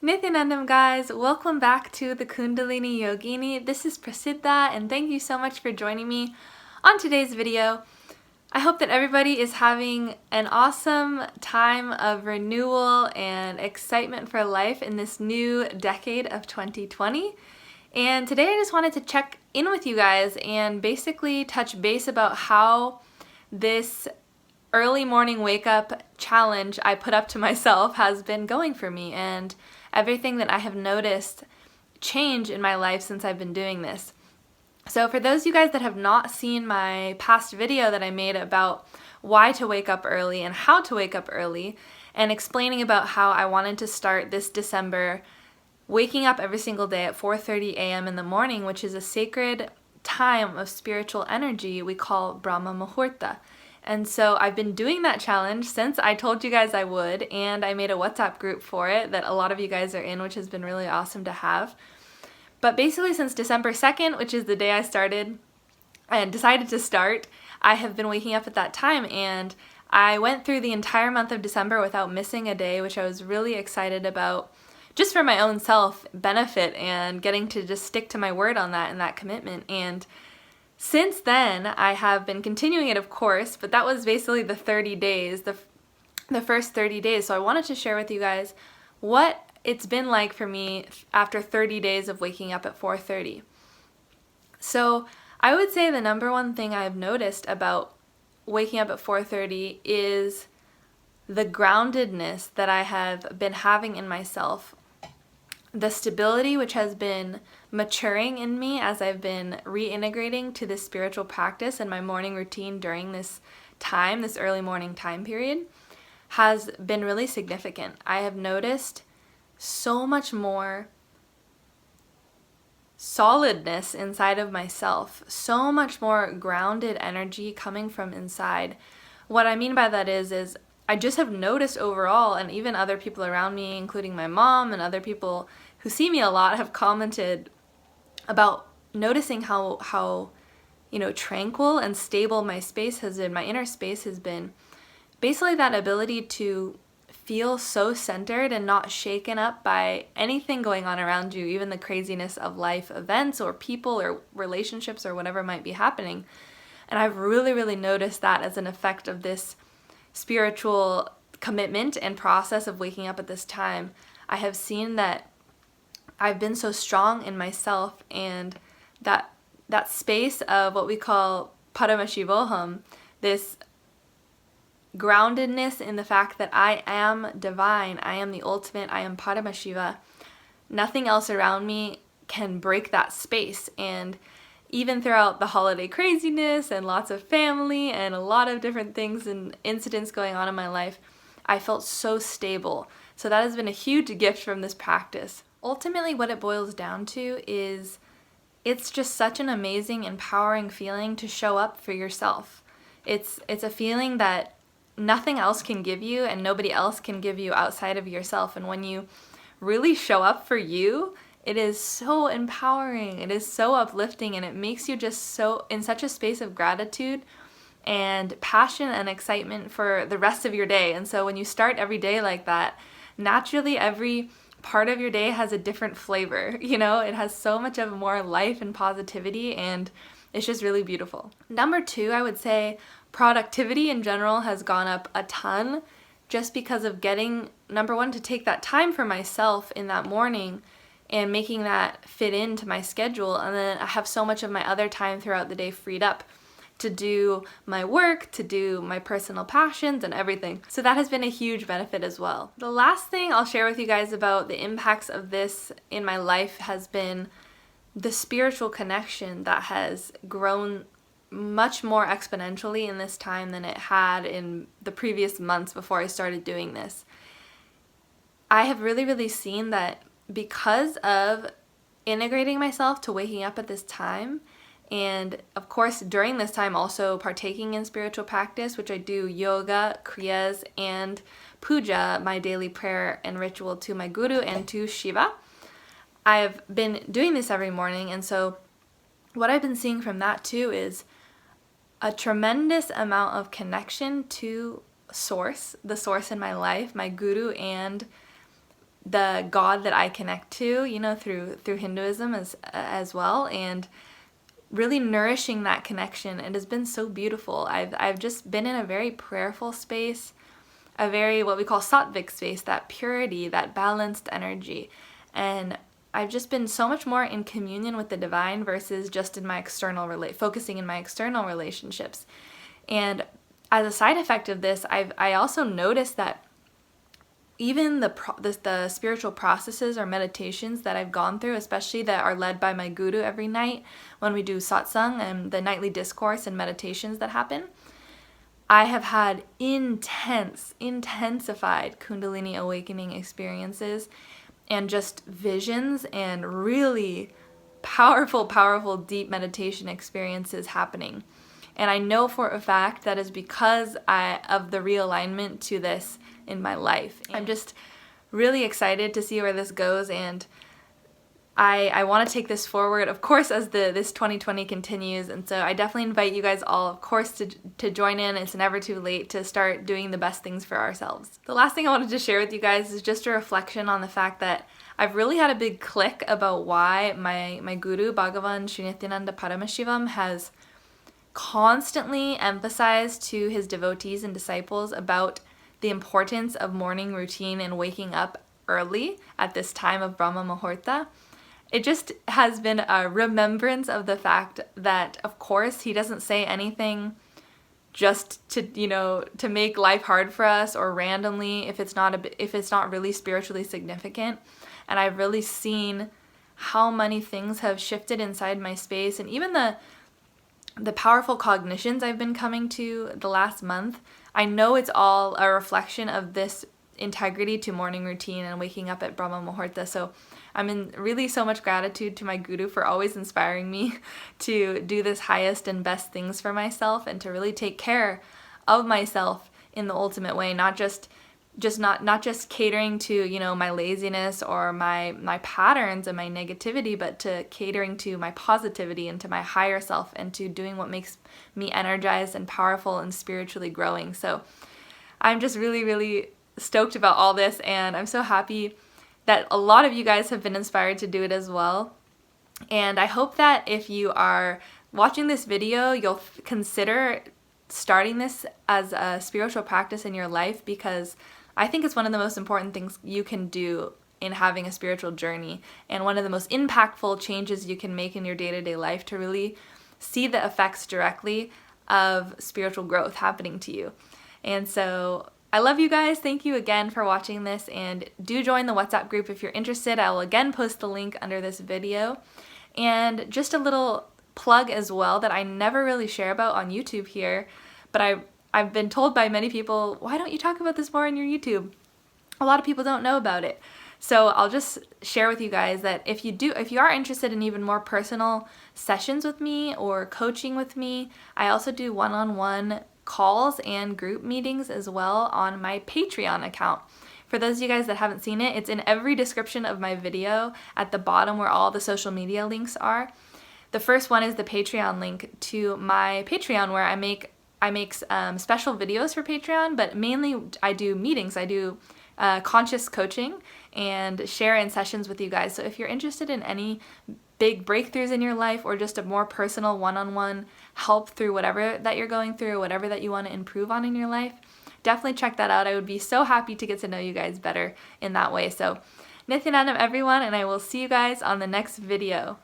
Nityanandam guys, welcome back to the Kundalini Yogini. This is Prasiddha and thank you so much for joining me on today's video. I hope that everybody is having an awesome time of renewal and excitement for life in this new decade of 2020. And today I just wanted to check in with you guys and basically touch base about how this early morning wake up challenge I put up to myself has been going for me and everything that I have noticed change in my life since I've been doing this. So for those of you guys that have not seen my past video that I made about why to wake up early and how to wake up early and explaining about how I wanted to start this December waking up every single day at 4:30 a.m. in the morning, which is a sacred time of spiritual energy we call Brahma Muhurta. And so I've been doing that challenge since I told you guys I would, and I made a WhatsApp group for it that a lot of you guys are in, which has been really awesome to have. But basically since December 2nd, which is the day I started and decided to start, I have been waking up at that time, and I went through the entire month of December without missing a day, which I was really excited about just for my own self benefit and getting to just stick to my word on that and that commitment. And since then, I have been continuing it, of course, but that was basically the 30 days, the first 30 days. So I wanted to share with you guys what it's been like for me after 30 days of waking up at 4:30. So I would say the number one thing I've noticed about waking up at 4:30 is the groundedness that I have been having in myself, the stability which has been maturing in me as I've been reintegrating to this spiritual practice and my morning routine during this time, this early morning time period, has been really significant. I have noticed so much more solidness inside of myself, so much more grounded energy coming from inside. What I mean by that is I just have noticed overall, and even other people around me, including my mom and other people who see me a lot, have commented about noticing how tranquil and stable my space has been, my inner space has been. Basically that ability to feel so centered and not shaken up by anything going on around you, even the craziness of life events or people or relationships or whatever might be happening. And I've really noticed that as an effect of this spiritual commitment and process of waking up at this time. I have seen that I've been so strong in myself, and that space of what we call Paramashivoham, this groundedness in the fact that I am divine, I am the ultimate, I am Paramashiva. Nothing else around me can break that space. And even throughout the holiday craziness and lots of family and a lot of different things and incidents going on in my life, I felt so stable. So that has been a huge gift from this practice. Ultimately, what it boils down to is it's just such an amazing, empowering feeling to show up for yourself. It's a feeling that nothing else can give you and nobody else can give you outside of yourself. And when you really show up for you, it is so empowering, it is so uplifting, and it makes you just so in such a space of gratitude and passion and excitement for the rest of your day. And so when you start every day like that, naturally every part of your day has a different flavor, it has so much of more life and positivity, and it's just really beautiful. Number two, I would say productivity in general has gone up a ton just because of getting, number one, to take that time for myself in that morning and making that fit into my schedule. And then I have so much of my other time throughout the day freed up to do my work, to do my personal passions and everything. So that has been a huge benefit as well. The last thing I'll share with you guys about the impacts of this in my life has been the spiritual connection that has grown much more exponentially in this time than it had in the previous months before I started doing this. I have really seen that because of integrating myself to waking up at this time, and of course during this time also partaking in spiritual practice, which I do yoga, kriyas, and puja, my daily prayer and ritual to my guru and to Shiva. I've been doing this every morning, and so what I've been seeing from that too is a tremendous amount of connection to source, the source in my life, my guru, and the God that I connect to, you know, through Hinduism as well, and really nourishing that connection. It has been so beautiful. I've just been in a very prayerful space, a very what we call sattvic space, that purity, that balanced energy. And I've just been so much more in communion with the divine versus just in my focusing in my external relationships. And as a side effect of this, I also noticed that even the spiritual processes or meditations that I've gone through, especially that are led by my guru every night when we do satsang and the nightly discourse and meditations that happen, I have had intensified Kundalini awakening experiences and just visions and really powerful, deep meditation experiences happening. And I know for a fact that is because of the realignment to this in my life. I'm just really excited to see where this goes, and I want to take this forward, of course, as this 2020 continues. And so I definitely invite you guys all, of course, to join in. It's never too late to start doing the best things for ourselves. The last thing I wanted to share with you guys is just a reflection on the fact that I've really had a big click about why my guru, Bhagavan Srinityananda Paramashivam, has constantly emphasized to his devotees and disciples about the importance of morning routine and waking up early at this time of Brahma Muhurta. It just has been a remembrance of the fact that, of course, he doesn't say anything just to make life hard for us or randomly if it's not really spiritually significant. And I've really seen how many things have shifted inside my space, and even the powerful cognitions I've been coming to the last month. I know it's all a reflection of this integrity to morning routine and waking up at Brahma Muhurta. So I'm in really so much gratitude to my guru for always inspiring me to do this highest and best things for myself and to really take care of myself in the ultimate way, not just catering to, my laziness or my patterns and my negativity, but to catering to my positivity and to my higher self and to doing what makes me energized and powerful and spiritually growing. So I'm just really, really stoked about all this, and I'm so happy that a lot of you guys have been inspired to do it as well. And I hope that if you are watching this video, you'll consider starting this as a spiritual practice in your life, because I think it's one of the most important things you can do in having a spiritual journey, and one of the most impactful changes you can make in your day-to-day life to really see the effects directly of spiritual growth happening to you. And so I love you guys. Thank you again for watching this, and do join the WhatsApp group if you're interested. I will again post the link under this video. And just a little plug as well that I never really share about on YouTube here, but I've been told by many people, why don't you talk about this more on your YouTube? A lot of people don't know about it. So I'll just share with you guys that if you are interested in even more personal sessions with me or coaching with me, I also do one-on-one calls and group meetings as well on my Patreon account. For those of you guys that haven't seen it, it's in every description of my video at the bottom where all the social media links are. The first one is the Patreon link to my Patreon, where I make special videos for Patreon, but mainly I do meetings. I do conscious coaching and share in sessions with you guys. So if you're interested in any big breakthroughs in your life or just a more personal one-on-one help through whatever that you're going through, whatever that you want to improve on in your life, definitely check that out. I would be so happy to get to know you guys better in that way. So Nithyanandam everyone, and I will see you guys on the next video.